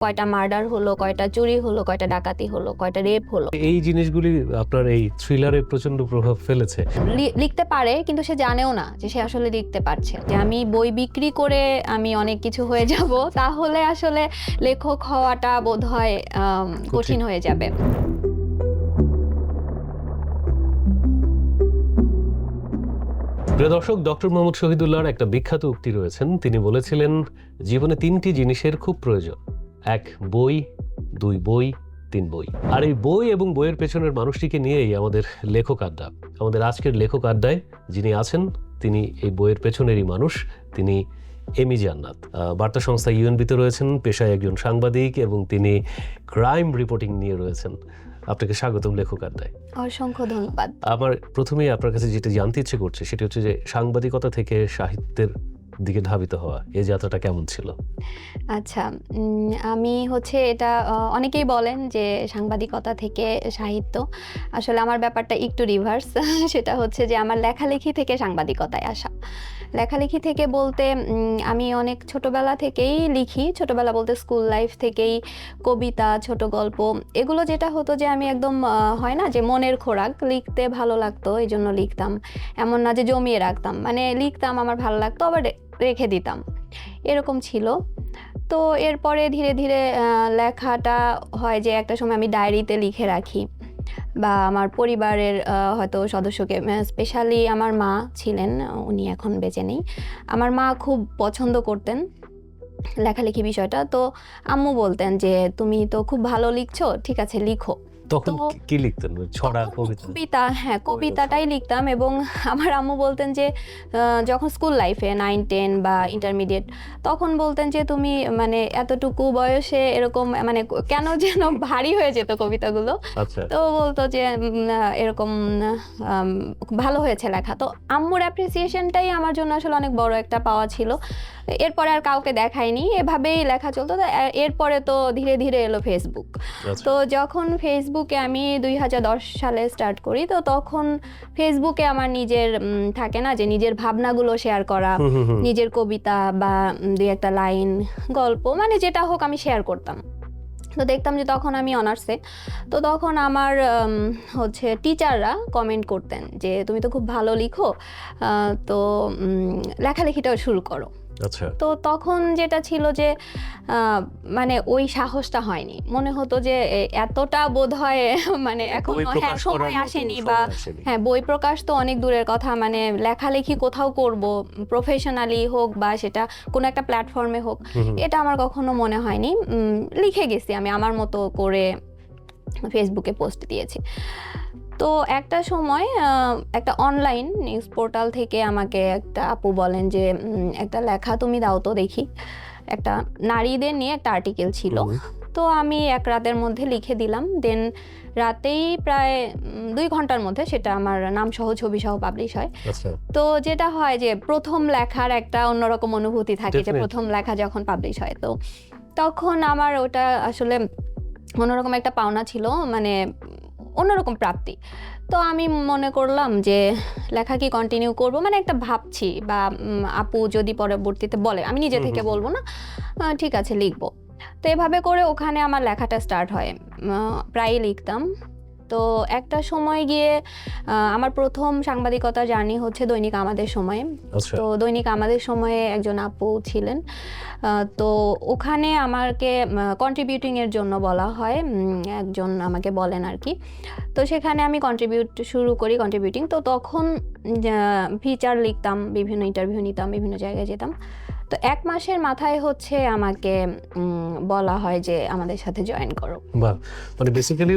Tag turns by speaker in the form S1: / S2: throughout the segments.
S1: কয়টা মার্ডার হলো, কয়টা চুরি হলো, কয়টা ডাকাতি হলো, কয়টা রেপ হলো।
S2: এই জিনিসগুলি আপনার এই থ্রিলারে প্রচন্ড প্রভাব ফেলেছে।
S1: লিখতে পারে কিন্তু সে জানেও না যে সে আসলে লিখতে পারছে। যে আমি বই বিক্রি করে আমি অনেক কিছু হয়ে যাব, তাহলে আসলে লেখক হওয়াটা বোধহয় কঠিন হয়ে যাবে।
S2: প্রিয় দর্শক, ডক্টর মোহাম্মদ শহীদুল্লাহর একটা বিখ্যাত উক্তি রয়েছেন। তিনি বলেছিলেন, জীবনে 3টি জিনিসের খুব প্রয়োজন: 1 বই, 2 বই, 3 বই। আর এই বই এবং বইয়ের পেছনের মানুষটিকে নিয়েই আমাদের লেখক আড্ডা। আমাদের আজকের লেখক আড্ডায় যিনি আছেন তিনি এই বইয়ের পেছনেরই মানুষ। তিনি এমি জান্নাত। বার্তা সংস্থা ইউএনবিতে রয়েছেন, পেশায় একজন সাংবাদিক, এবং তিনি ক্রাইম রিপোর্টিং নিয়ে রয়েছেন। আপনাকে স্বাগতম লেখক আড্ডায়।
S1: অসংখ্য ধন্যবাদ।
S2: আমার প্রথমেই আপনার কাছে যেটা জানতে ইচ্ছে করছে সেটা হচ্ছে যে সাংবাদিকতা থেকে সাহিত্যের দিকে ধাবিত হওয়া, এই যাত্রাটা কেমন ছিল?
S1: আচ্ছা, আমি হচ্ছে এটা অনেকেই বলেন যে সাংবাদিকতা থেকে সাহিত্য। আসলে আমার ব্যাপারটা একটু রিভার্স। সেটা হচ্ছে যে আমার লেখালেখি থেকে সাংবাদিকতায় আসা। লেখালেখি থেকে বলতে আমি অনেক ছোটবেলা থেকেই লিখি। ছোটবেলা বলতে স্কুল লাইফ থেকেই কবিতা, ছোট গল্প, এগুলো যেটা হতো যে আমি একদম হয় না যে মনের খোরাক, লিখতে ভালো লাগতো এই জন্য লিখতাম। এমন না যে জমিয়ে রাখতাম, মানে লিখতাম, আমার ভালো লাগতো, আবার রেখে দিতাম, এরকম ছিল। তো এরপরে ধীরে ধীরে লেখাটা হয় যে একটা সময় আমি ডায়েরিতে লিখে রাখি, বা আমার পরিবারের হয়তো সদস্যকে, স্পেশালি আমার মা ছিলেন, উনি এখন বেঁচে নেই। আমার মা খুব পছন্দ করতেন লেখালেখি বিষয়টা। তো আম্মু বলতেন যে তুমি তো খুব ভালো লিখছো, ঠিক আছে লিখো।
S2: তখন কি লিখতেন? ছড়া, কবিতা?
S1: কবিতা, হ্যাঁ কবিতাটাই লিখতাম। এবং আমার আম্মু বলতেন যে যখন স্কুল লাইফে 9, 10 বা ইন্টারমিডিয়েট, তখন বলতেন যে তুমি মানে এতটুকু বয়সে এরকম, মানে কেন যেন ভারী হয়ে যেত কবিতাগুলো।
S2: আচ্ছা।
S1: তো বলতো যে এরকম ভালো হয়েছে লেখা। তো আম্মুর অ্যাপ্রিসিয়েশনটাই আমার জন্য আসলে অনেক বড় একটা পাওয়া ছিল। এরপরে আর কাউকে দেখাইনি, এভাবেই লেখা চলতো। তো এরপরে তো ধীরে ধীরে এলো ফেসবুক। তো যখন ফেসবুকে আমি 2010 সালে স্টার্ট করি, তো তখন ফেসবুকে আমার নিজের থাকে না যে নিজের ভাবনাগুলো শেয়ার করা, নিজের কবিতা বা দুই একটা লাইন, গল্প, মানে যেটা হোক আমি শেয়ার করতাম। তো দেখতাম যে তখন আমি অনার্সে, তো তখন আমার হচ্ছে টিচাররা কমেন্ট করতেন যে তুমি তো খুব ভালো লিখো, তো লেখালেখিটাও শুরু করো।
S2: আচ্ছা।
S1: তো তখন যেটা ছিল যে মানে ওই সাহসটা হয়নি, মনে হতো যে এতটা বোধহয় মানে এখন সময় আসেনি, বা হ্যাঁ বই প্রকাশ তো অনেক দূরের কথা, মানে লেখালেখি কোথাও করব, প্রফেশনালি হোক বা সেটা কোনো একটা প্ল্যাটফর্মে হোক, এটা আমার কখনো মনে হয়নি। লিখে গেছি আমি আমার মতো করে, ফেসবুকে পোস্ট দিয়েছি। তো একটা সময় একটা অনলাইন নিউজ পোর্টাল থেকে আমাকে একটা আপু বলেন যে একটা লেখা তুমি দাও তো দেখি। একটা নারীদের নিয়ে একটা আর্টিকেল ছিল। তো আমি এক রাতের মধ্যে লিখে দিলাম। দেন রাতেই প্রায় 2 ঘন্টার মধ্যে সেটা আমার নাম সহ ছবি সহ পাবলিশ হয়। তো যেটা হয় যে প্রথম লেখার একটা অন্যরকম অনুভূতি থাকে, যে প্রথম লেখা যখন পাবলিশ হয়, তো তখন আমার ওটা আসলে অন্যরকম একটা পাওনা ছিল, মানে অন্যরকম প্রাপ্তি। তো আমি মনে করলাম যে লেখা কি কন্টিনিউ করব, মানে একটা ভাবছি, বা আপু যদি পরবর্তীতে বলে, আমি নিজে থেকে বলবো না, ঠিক আছে লিখবো। তো এভাবে করে ওখানে আমার লেখাটা স্টার্ট হয়। প্রায়ই লিখতাম। তো একটা সময় গিয়ে আমার প্রথম সাংবাদিকতার জার্নি হচ্ছে দৈনিক আমাদের সময়ে। তো দৈনিক আমাদের সময়ে একজন আপু ছিলেন, তো ওখানে আমাকে কন্ট্রিবিউটিং এর জন্য বলা হয়, একজন আমাকে বলেন আর কি। তো সেখানে আমি শুরু করি কন্ট্রিবিউটিং। তো তখন ফিচার লিখতাম, বিভিন্ন ইন্টারভিউ নিতাম, বিভিন্ন জায়গায় যেতাম। তো 1 মাসের মাথায় হচ্ছে আমাকে বলা হয় যে আমাদের সাথে জয়েন করো।
S2: বাহ, মানে বেসিক্যালি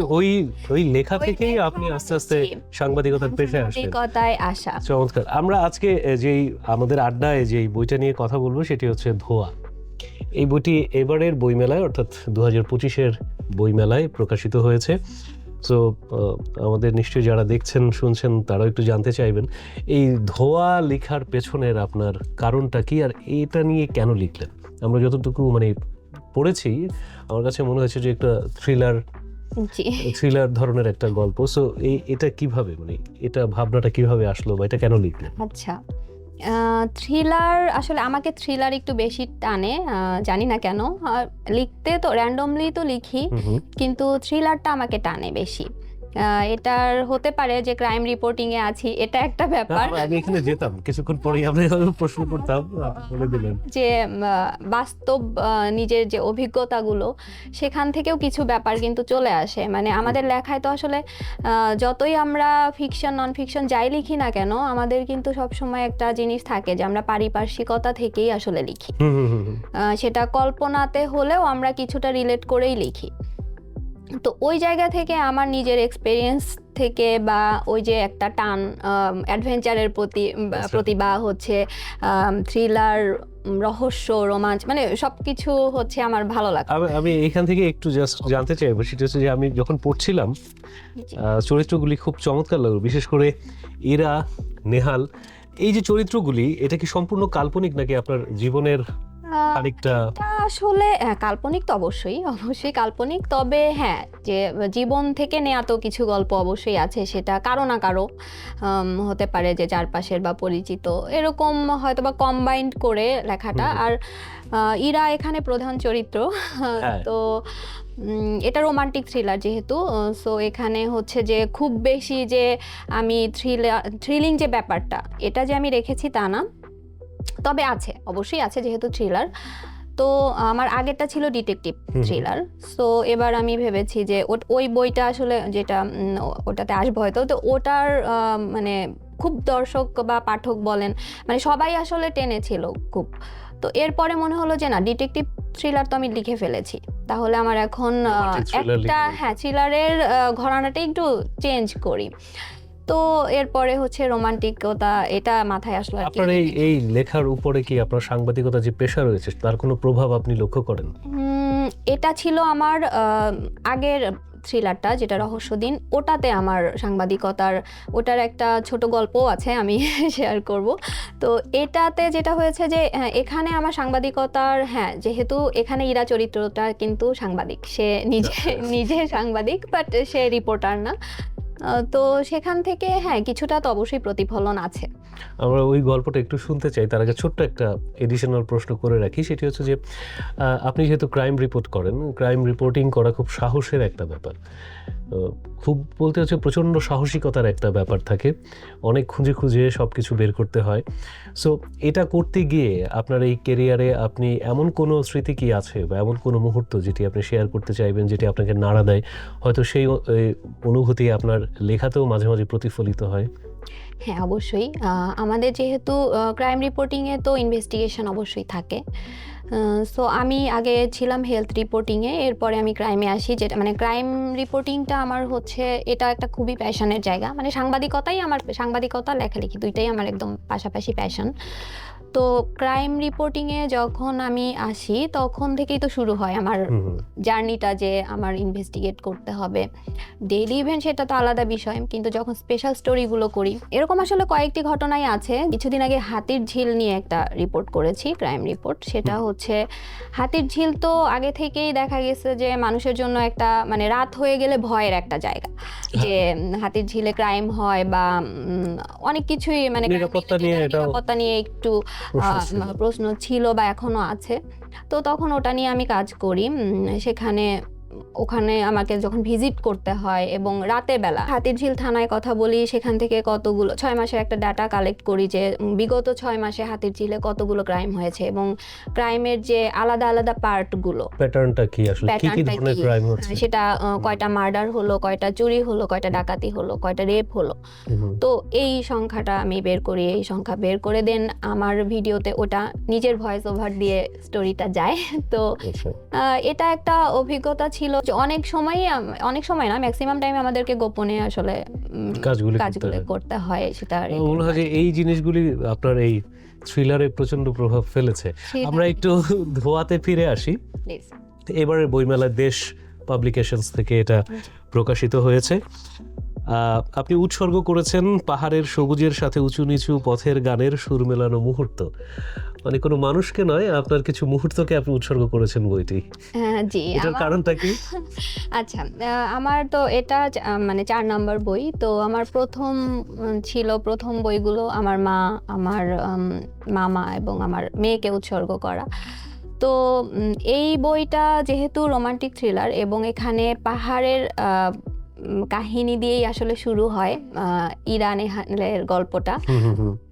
S2: ওই লেখা থেকেই আপনি আস্তে আস্তে সাংবাদিকতার পেশায় আসলেন।
S1: সাংবাদিকতায় আসা।
S2: চমৎকার। আমরা আজকে যেই আমাদের আড্ডায় যেই বইটা নিয়ে কথা বলবো সেটি হচ্ছে ধোঁয়া। এই বইটি এবারের বইমেলায়, অর্থাৎ 2025-এর বইমেলায় প্রকাশিত হয়েছে। সো আমাদের নিশ্চয়ই যারা দেখছেন শুনছেন তারাও একটু জানতে চাইবেন এই ধোঁয়া লেখার পেছনের আপনার কারণটা কি, আর এটা নিয়ে কেন লিখলেন? আমরা যতটুকু মানে পড়েছি, আমার কাছে মনে হয়েছে যে একটা থ্রিলার ধরনের একটা গল্প। সো এটা কিভাবে, মানে এটা ভাবনাটা কিভাবে আসলো, বা এটা কেন লিখলেন?
S1: আচ্ছা, থ্রিলার আসলে আমাকে থ্রিলার একটু বেশি টানে, জানি না কেন। লিখতে তো র্যান্ডমলি তো লিখি, কিন্তু থ্রিলারটা আমাকে টানে বেশি। এটার হতে পারে যে ক্রাইম রিপোর্টিং এ আছি, এটা একটা ব্যাপার।
S2: আমি এখানে যেতাম কিছুক্ষণ পরে, আপনি প্রশ্ন করতাম, বলে দিলেন
S1: যে বাস্তব নিজের যে অভিজ্ঞতাগুলো, সেখান থেকেও কিছু ব্যাপার কিন্তু চলে আসে। মানে আমাদের লেখায় তো আসলে যতই আমরা ফিকশন নন ফিকশন যাই লিখি না কেন, আমাদের কিন্তু সবসময় একটা জিনিস থাকে যে আমরা পারিপার্শ্বিকতা থেকেই আসলে লিখি। সেটা কল্পনাতে হলেও আমরা কিছুটা রিলেট করেই লিখি। তো ওই জায়গা থেকে আমার নিজের এক্সপেরিয়েন্স থেকে বা ওই যে একটা টান অ্যাডভেঞ্চারের প্রতি বা হচ্ছে থ্রিলার, রহস্য, রোমাঞ্চ, মানে সবকিছু হচ্ছে আমার ভালো লাগে।
S2: আমি এখান থেকে একটু জাস্ট জানতে চাইবো, সেটা হচ্ছে যে আমি যখন পড়ছিলাম চরিত্রগুলি খুব চমৎকার লাগলো, বিশেষ করে ইরা, নেহাল, এই যে চরিত্রগুলি, এটা কি সম্পূর্ণ কাল্পনিক নাকি আপনার জীবনের আরেকটা?
S1: আসলে কাল্পনিক তো অবশ্যই কাল্পনিক, তবে হ্যাঁ, যে জীবন থেকে নেওয়া তো কিছু গল্প অবশ্যই আছে, সেটা কারো না কারো হতে পারে, যে চারপাশের বা পরিচিত, এরকম হয়তো বা কম্বাইন্ড করে লেখাটা। আর ইরা এখানে প্রধান চরিত্র, তো এটা রোমান্টিক থ্রিলার যেহেতু, সো এখানে হচ্ছে যে খুব বেশি যে আমি থ্রিলিং যে ব্যাপারটা, এটা যে আমি রেখেছি তা না, তবে অবশ্যই আছে যেহেতু থ্রিলার। তো আমার আগেরটা ছিল ডিটেকটিভ থ্রিলার, সো এবার আমি ভেবেছি যে ওই বইটা আসলে যেটা ওটাতে আসবে হয়তো, তো ওটার মানে খুব দর্শক বা পাঠক বলেন, মানে সবাই আসলে টেনেছিল খুব। তো এরপরে মনে হলো যে না, ডিটেকটিভ থ্রিলার তো আমি লিখে ফেলেছি, তাহলে আমার এখন একটা থ্রিলারের ঘরানাটা একটু চেঞ্জ করি। তো এরপরে হচ্ছে রোমান্টিকতা, এটা মাথায় আসলো।
S2: আপনার এই লেখার উপরে কি আপনার সাংবাদিকতা যে পেশা রয়েছে তার কোনো প্রভাব আপনি লক্ষ্য করেন?
S1: এটা ছিল আমার আগের থ্রিলারটা, যেটা রহস্যদিন, ওটাতে আমার সাংবাদিকতার, ওটার একটা ছোট গল্পও আছে, আমি শেয়ার করব। তো এটাতে যেটা হয়েছে যে এখানে আমার সাংবাদিকতার, যেহেতু এখানে ইরা চরিত্রটা কিন্তু সাংবাদিক, সে নিজে সাংবাদিক, বাট সে রিপোর্টার না। তো সেখান থেকে কিছুটা তো অবশ্যই প্রতিফলন আছে।
S2: আমরা ওই গল্পটা একটু শুনতে চাই, তার আগে ছোট্ট একটা এডিশনাল প্রশ্ন করে রাখি, সেটি হচ্ছে যে আপনি যেহেতু ক্রাইম রিপোর্ট করেন, ক্রাইম রিপোর্টিং করা খুব সাহসের একটা ব্যাপার, খুব বলতে হচ্ছে প্রচণ্ড সাহসিকতার একটা ব্যাপার থাকে, অনেক খুঁজে খুঁজে সব কিছু বের করতে হয়। সো এটা করতে গিয়ে আপনার এই কেরিয়ারে আপনি এমন কোনো স্মৃতি কি আছে বা এমন কোনো মুহূর্ত যেটি আপনি শেয়ার করতে চাইবেন, যেটি আপনাকে নাড়া দেয়, হয়তো সেই অনুভূতি আপনার লেখাতেও মাঝে মাঝে প্রতিফলিত হয়?
S1: হ্যাঁ, অবশ্যই। আমাদের যেহেতু ক্রাইম রিপোর্টিংয়ে তো ইনভেস্টিগেশন অবশ্যই থাকে, সো আমি আগে ছিলাম হেলথ রিপোর্টিংয়ে, এরপরে আমি ক্রাইমে আসি, যেটা মানে ক্রাইম রিপোর্টিংটা আমার হচ্ছে, এটা একটা খুবই প্যাশনের জায়গা, মানে সাংবাদিকতা লেখালেখি দুইটাই আমার একদম পাশাপাশি প্যাশন। তো ক্রাইম রিপোর্টিংয়ে যখন আমি আসি, তখন থেকেই তো শুরু হয় আমার জার্নিটা, যে আমার ইনভেস্টিগেট করতে হবে। ডেইলি ইভেন্ট সেটা তো আলাদা বিষয়, কিন্তু যখন স্পেশাল স্টোরিগুলো করি, এরকম আসলে কয়েকটি ঘটনাই আছে। কিছুদিন আগে হাতির ঝিল নিয়ে একটা রিপোর্ট করেছি, ক্রাইম রিপোর্ট। সেটা হচ্ছে, হাতির ঝিল তো আগে থেকেই দেখা গেছে যে মানুষের জন্য একটা, মানে রাত হয়ে গেলে ভয়ের একটা জায়গা, যে হাতির ঝিলে ক্রাইম হয় বা অনেক কিছুই, মানে নিরাপত্তা নিয়ে একটু প্রশ্ন ছিল বা এখনো আছে। তো তখন ওটা নিয়ে আমি কাজ করি। ওখানে আমাকে যখন ভিজিট করতে হয় এবং রাতের বেলা হাতিরঝিল থানায় কথা বলি, সেখান থেকে কতগুলো 6 মাসের একটা ডাটা কালেক্ট করি, যে বিগত 6 মাসে হাতিরঝিলে কতগুলো ক্রাইম হয়েছে এবং ক্রাইমের যে আলাদা আলাদা পার্টগুলো,
S2: প্যাটার্নটা কি আসলে, কি কি ধরনের ক্রাইম হচ্ছে,
S1: সেটা কয়টা মার্ডার হলো, কয়টা চুরি হলো, কয়টা ডাকাতি হলো, কয়টা রেপ হলো। তো এই সংখ্যাটা আমি বের করি, এই সংখ্যা বের করে দেন আমার ভিডিওতে, ওটা নিজের ভয়েস ওভার দিয়ে স্টোরিটা যায়। তো এটা একটা অভিজ্ঞতা ছিল, যে অনেক সময় না, ম্যাক্সিমাম টাইমে আমাদেরকে গোপনে আসলে কাজগুলো করতে হয়। সেটা
S2: মনে হয় যে এই জিনিসগুলি আপনার এই থ্রিলারে প্রচন্ড প্রভাব ফেলেছে। আমরা একটু ধোঁয়াতে ফিরে আসি। এবারের বইমেলায় দেশ পাবলিকেশনস থেকে এটা প্রকাশিত হয়েছে। আপনি উৎসর্গ করেছেন পাহাড়ের সবুজের সাথে উঁচু নিচু পথের গানের সুর মেলানো মুহূর্ত, মানে কোনো মানুষকে নয়, আপনার কিছু মুহূর্তকে আপনি উৎসর্গ করেছেন বইটি।
S1: জি,
S2: এটার কারণটা কি?
S1: আচ্ছা, আমার তো এটা মানে 4 নম্বর বই। তো আমার প্রথম বইগুলো আমার মা, আমার মামা এবং আমার মেয়েকে উৎসর্গ করা। তো এই বইটা যেহেতু রোমান্টিক থ্রিলার এবং এখানে পাহাড়ের কাহিনী দিয়েই আসলে শুরু হয়, ইরা নেহালের গল্পটা।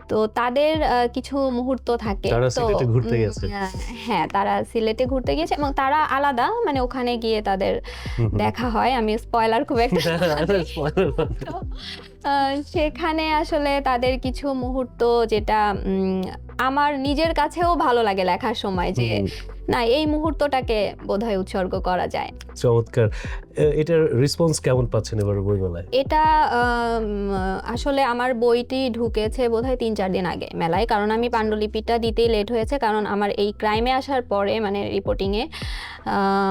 S1: তো তাদের কিছু মুহূর্ত থাকে,
S2: তারা
S1: তো
S2: সিলেটে ঘুরতে গেছে।
S1: হ্যাঁ, তারা সিলেটে ঘুরতে গিয়েছে এবং তারা আলাদা, মানে ওখানে গিয়ে তাদের দেখা হয়। আমি স্পয়লার খুব একটা তো, সেখানে আসলে তাদের কিছু মুহূর্ত যেটা আমার নিজের কাছেও ভালো লাগে লেখার সময়, যে না, এই মুহূর্তটাকে বোধহয় উৎসর্গ করা যায়।
S2: চমৎকার। এটার রেসপন্স কেমন পাচ্ছেন এবার বইমেলায়?
S1: এটা আসলে আমার বইটি ঢুকেছে বোধহয় 3-4 দিন আগে মেলায়, কারণ আমি পাণ্ডুলিপিটা দিতেই লেট হয়েছে, কারণ আমার এই ক্রাইমে আসার পরে মানে রিপোর্টিংয়ে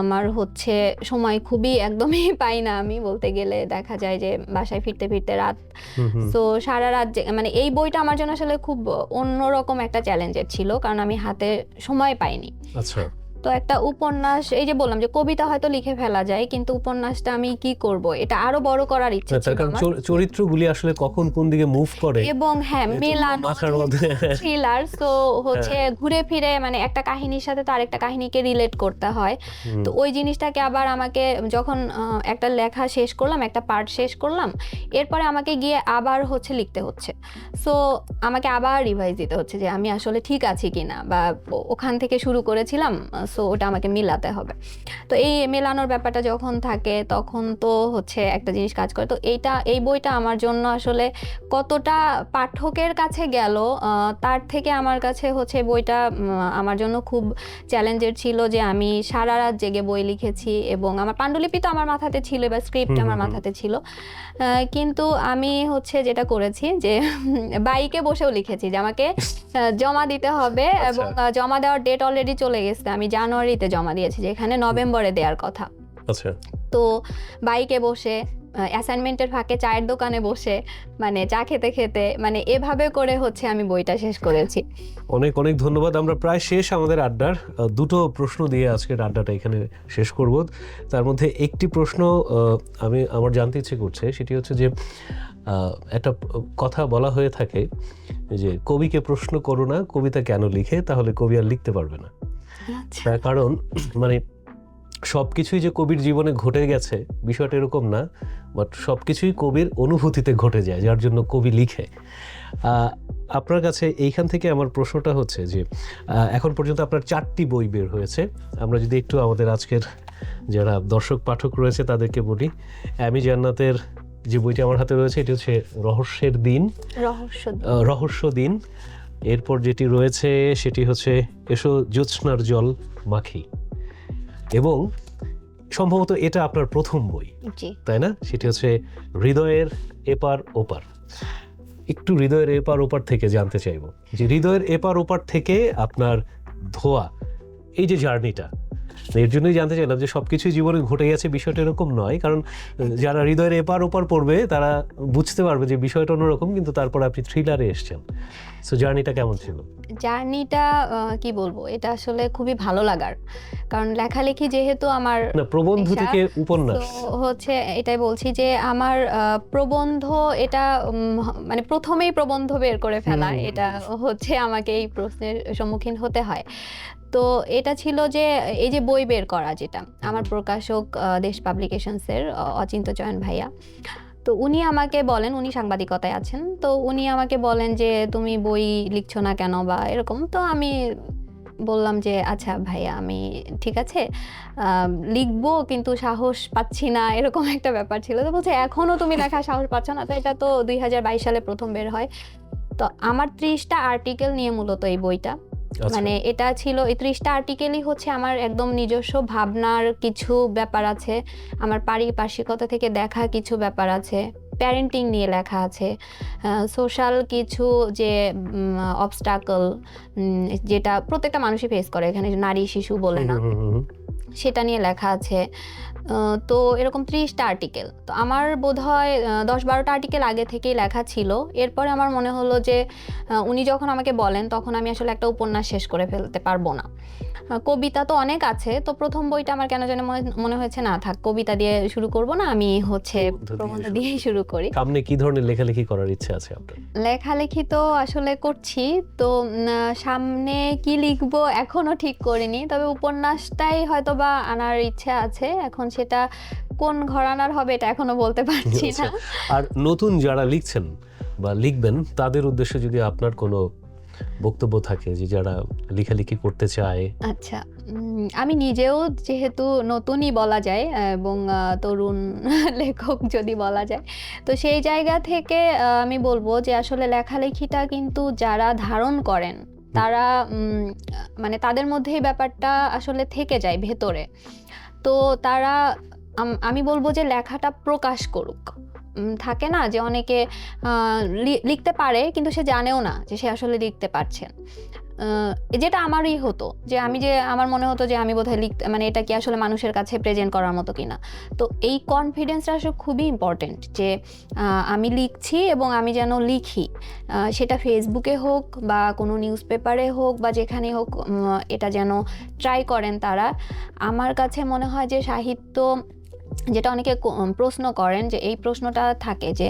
S1: আমার হচ্ছে সময় খুবই একদমই পাই না। আমি বলতে গেলে দেখা যায় যে বাসায় ফিরতে ফিরতে রাত, তো সারা রাত মানে এই বইটা আমার জন্য আসলে খুব অন্যরকম একটা চ্যালেঞ্জের ছিল, কারণ আমি হাতে সময় পাইনি।
S2: আচ্ছা,
S1: তো একটা উপন্যাস, এই যে বললাম যে কবিতা হয়তো লিখে ফেলা যায়, কিন্তু উপন্যাসটা আমি কি করব, এটা আরো বড় করার ইচ্ছে ছিল
S2: কারণ
S1: আমার।
S2: চরিত্রগুলি আসলে কখন কোন দিকে মুভ করে
S1: এবং হ্যাঁ, মেলানো
S2: মাথার মধ্যে
S1: থ্রিলার, তো হচ্ছে ঘুরে ফিরে মানে একটা কাহিনীর সাথে তো আরেকটা কাহিনীকে রিলেট করতে হয়। তো ওই জিনিসটাকে আবার আমাকে যখন একটা লেখা শেষ করলাম, একটা পার্ট শেষ করলাম, এরপরে আমাকে গিয়ে আবার হচ্ছে লিখতে হচ্ছে। সো আমাকে আবার রিভাইজ দিতে হচ্ছে যে আমি আসলে ঠিক আছি কিনা, বা ওখান থেকে শুরু করেছিলাম, সো ওটা আমাকে মিলাতে হবে। তো এই মেলানোর ব্যাপারটা যখন থাকে তখন তো হচ্ছে একটা জিনিস কাজ করে। তো এই বইটা আমার জন্য আসলে কতটা পাঠকের কাছে গেল, তার থেকে আমার কাছে হচ্ছে বইটা আমার জন্য খুব চ্যালেঞ্জের ছিল, যে আমি সারা রাত জেগে বই লিখেছি এবং আমার পাণ্ডুলিপি তো আমার মাথাতে ছিল, বা স্ক্রিপ্ট আমার মাথাতে ছিল, কিন্তু আমি হচ্ছে যেটা করেছি যে বাইকে বসেও লিখেছি যে আমাকে জমা দিতে হবে, এবং জমা দেওয়ার ডেট অলরেডি চলে গেছে। আমি জানুয়ারিতে জমা দিয়েছি, যেখানে নভেম্বরে দেওয়ার কথা।
S2: আচ্ছা,
S1: তো বাইকে বসে, অ্যাসাইনমেন্টের ফাঁকে চায়ের দোকানে বসে, মানে চা খেতে খেতে, মানে এভাবে করে হচ্ছে আমি বইটা শেষ করেছি।
S2: অনেক অনেক ধন্যবাদ। আমরা প্রায় শেষ আমাদের আড্ডার। দুটো প্রশ্ন দিয়ে আজকের আড্ডাটা এখানে শেষ করব। তার মধ্যে একটি প্রশ্ন আমার জানতে ইচ্ছে করছে, সেটি হচ্ছে যে একটা কথা বলা হয়ে থাকে যে কবিকে প্রশ্ন করো না কবিতা কেন লিখে, তাহলে কবি আর লিখতে পারবে না। তার কারণ মানে সব কিছুই যে কবির জীবনে ঘটে গেছে বিষয়টা এরকম না, বাট সব কিছুই কবির অনুভূতিতে ঘটে যায়, যার জন্য কবি লিখে। আপনার কাছে এইখান থেকে আমার প্রশ্নটা হচ্ছে যে এখন পর্যন্ত আপনার 4টি বই বের হয়েছে। আমরা যদি একটু আমাদের আজকের যারা দর্শক পাঠক রয়েছে তাদেরকে বলি, অ্যামি জান্নাতের যে বইটি আমার হাতে রয়েছে এটি হচ্ছে রহস্য দিন। এরপর যেটি রয়েছে সেটি হচ্ছে এসো জ্যোৎস্নার জল মাখি, এবং সম্ভবত এটা আপনার প্রথম বই, তাই না? সেটি হচ্ছে হৃদয়ের এপার ওপার। একটু হৃদয়ের এপার ওপার থেকে জানতে চাইবো যে হৃদয়ের এপার ওপার থেকে আপনার ধোয়া, এই যে জার্নিটা, এর জন্যই জানতে চাইলাম যে সবকিছুই জীবনে ঘটে গেছে বিষয়টা এরকম নয়, কারণ যারা হৃদয়ের এপার ওপার পড়বে তারা বুঝতে পারবে যে বিষয়টা অন্যরকম, কিন্তু তারপর আপনি থ্রিলারে এসেছেন। সো জার্নিটা কেমন ছিল?
S1: জার্নিটা কি বলবো, এটা আসলে খুবই ভালো লাগার, কারণ লেখালেখি যেহেতু আমার
S2: না, প্রবন্ধ থেকে উপন্যাস,
S1: হচ্ছে এটাই বলছি যে আমার প্রবন্ধ, এটা মানে প্রথমেই প্রবন্ধ বের করে ফেলা, এটা হচ্ছে আমাকে এই প্রশ্নের সম্মুখীন হতে হয়। তো এটা ছিল যে এই যে বই বের করা, যেটা আমার প্রকাশক দেশ পাবলিকেশনসের অচিন্ত্যচয়ন ভাইয়া, তো উনি আমাকে বলেন, উনি সাংবাদিকতায় আছেন, তো উনি আমাকে বলেন যে তুমি বই লিখছো না কেন বা এরকম। তো আমি বললাম যে আচ্ছা ভাইয়া, আমি ঠিক আছে লিখবো, কিন্তু সাহস পাচ্ছি না, এরকম একটা ব্যাপার ছিল। তো বলছে এখনো তুমি লেখা সাহস পাচ্ছ না? তো এটা তো 2022 সালে প্রথম বের হয়। তো আমার 30টা আর্টিকেল নিয়ে মূলত এই বইটা, মানে এটা ছিল, এই 30টা আর্টিকেলই হচ্ছে আমার একদম নিজস্ব ভাবনার কিছু ব্যাপার আছে, আমার পারিপার্শ্বিকতা থেকে দেখা কিছু ব্যাপার আছে, প্যারেন্টিং নিয়ে লেখা আছে, সোশ্যাল কিছু যে অবস্টাকল যেটা প্রত্যেকটা মানুষই ফেস করে, এখানে নারী শিশু বলে না, সেটা নিয়ে লেখা আছে। তো এরকম 30টা আর্টিকেল, তো আমার বোধহয় 10-12টা আর্টিকেল আগে থেকেই লেখা ছিল। এরপরে আমার মনে হলো যে উনি যখন আমাকে বলেন তখন আমি আসলে একটা উপন্যাস শেষ করে ফেলতে পারবো না। কবিতা তো অনেক আছে, তো প্রথম বইটা আমার কেন জানি মনে হয়েছে না থাক, কবিতা দিয়ে শুরু করব না, আমি হচ্ছে প্রবন্ধ দিয়েই শুরু করি।
S2: সামনে কি ধরনের লেখালেখি করার ইচ্ছা আছে আপনার?
S1: লেখালেখি তো আসলে করছি, তো সামনে কি লিখবো এখনো ঠিক করিনি, তবে উপন্যাসটাই হয়তোবা আনার ইচ্ছে আছে। এখন সেটা কোন ঘরানার হবে এটা এখনো বলতে পারছি না।
S2: আর নতুন যারা লিখছেন বা লিখবেন তাদের উদ্দেশ্যে যদি আপনার কোনো বক্তব্য থাকে, যে যারা লেখালেখি করতে চায়?
S1: আচ্ছা, আমি নিজেও যেহেতু নতুনই বলা যায় এবং তরুণ লেখক যদি বলা যায়, তো সেই জায়গা থেকে আমি বলবো যে আসলে লেখালেখিটা কিন্তু যারা ধারণ করেন তারা মানে তাদের মধ্যে এই ব্যাপারটা আসলে থেকে যায় ভেতরে। তো তারা আমি বলবো যে লেখাটা প্রকাশ করুক। থাকে না যে অনেকে লিখতে পারে কিন্তু সে জানেও না যে সে আসলে লিখতে পারছেন। যেটা আমারই হতো, যে আমার মনে হতো যে আমি বোধহয় লিখতে, মানে এটা কি আসলে মানুষের কাছে প্রেজেন্ট করার মতো কিনা। তো এই কনফিডেন্সটা আসলে খুবই ইম্পর্টেন্ট, যে আমি লিখছি এবং আমি যেন লিখি, সেটা ফেসবুকে হোক বা কোনো নিউজ পেপারে হোক বা যেখানেই হোক, এটা যেন ট্রাই করেন তারা। আমার কাছে মনে হয় যে সাহিত্য, যেটা অনেকে প্রশ্ন করেন, যে এই প্রশ্নটা থাকে যে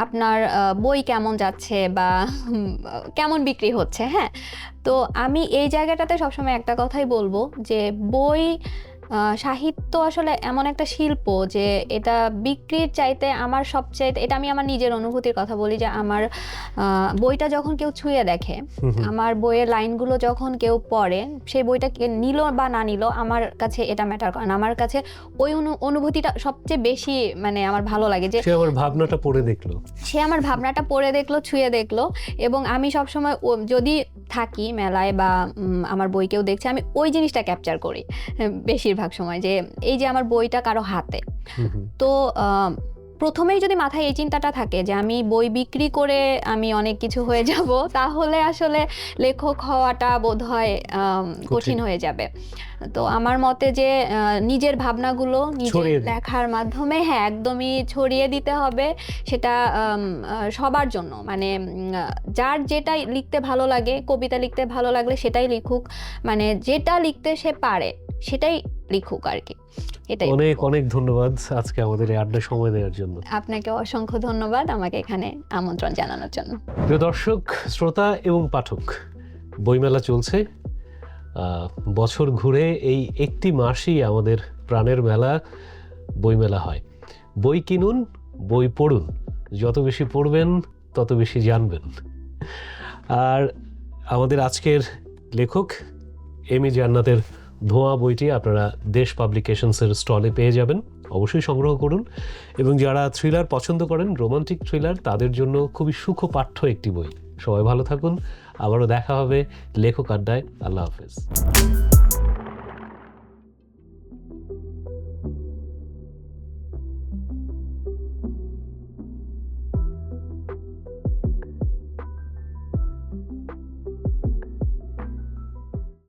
S1: আপনার বই কেমন যাচ্ছে বা কেমন বিক্রি হচ্ছে। হ্যাঁ, তো আমি এই জায়গাটাতে সবসময় একটা কথাই বলবো যে বই, সাহিত্য আসলে এমন একটা শিল্প যে এটা বিক্রির চাইতে আমার সবচাইতে, এটা আমি আমার নিজের অনুভূতির কথা বলি, যে আমার বইটা যখন কেউ ছুঁয়ে দেখে, আমার বইয়ের লাইনগুলো যখন কেউ পড়ে, সেই বইটা নিল বা না নিল আমার কাছে এটা ম্যাটার করে না। আমার কাছে ওই অনুভূতিটা সবচেয়ে বেশি, মানে আমার ভালো লাগে, যে
S2: সে আমার ভাবনাটা পড়ে দেখলো,
S1: পড়ে দেখলো, ছুঁয়ে দেখলো। এবং আমি সবসময় যদি থাকি মেলায় বা আমার বই কেউ দেখছে, আমি ওই জিনিসটা ক্যাপচার করি বেশিরভাগ সময়, যে এই যে আমার বইটা কারো হাতে। তো প্রথমেই যদি মাথায় এই চিন্তাটা থাকে যে আমি বই বিক্রি করে আমি অনেক কিছু হয়ে যাব, তাহলে আসলে লেখক হওয়াটা বোধহয় কঠিন হয়ে যাবে। তো আমার মতে যে নিজের ভাবনাগুলো নিজের লেখার মাধ্যমে, হ্যাঁ, একদমই ছড়িয়ে দিতে হবে। সেটা সবার জন্য, মানে যার যেটা লিখতে ভালো লাগে, কবিতা লিখতে ভালো লাগলে সেটাই লিখুক, মানে যেটা লিখতে সে পারে সেটাই লিখুক আর কি। এটাই।
S2: অনেক অনেক ধন্যবাদ আজকে আমাদের এই আড্ডা সময় দেওয়ার জন্য।
S1: আপনাকে অসংখ্য ধন্যবাদ আমাকে এখানে আমন্ত্রণ জানানোর জন্য।
S2: প্রিয় দর্শক, শ্রোতা এবং পাঠক, বইমেলা চলছে। বছর ঘুরে এই একটি মাসই আমাদের প্রাণের মেলা, বইমেলা হয়। বই কিনুন, বই পড়ুন, যত বেশি পড়বেন তত বেশি জানবেন। আর আমাদের আজকের লেখক এমি জান্নাতের ধোঁয়া বইটি আপনারা দেশ পাবলিকেশনসের স্টলে পেয়ে যাবেন, অবশ্যই সংগ্রহ করুন। এবং যারা থ্রিলার পছন্দ করেন, রোমান্টিক থ্রিলার, তাদের জন্য খুবই সুখপাঠ্য একটি বই। সবাই ভালো থাকুন, আবারও দেখা হবে লেখক আড্ডায়। আল্লাহ হাফেজ।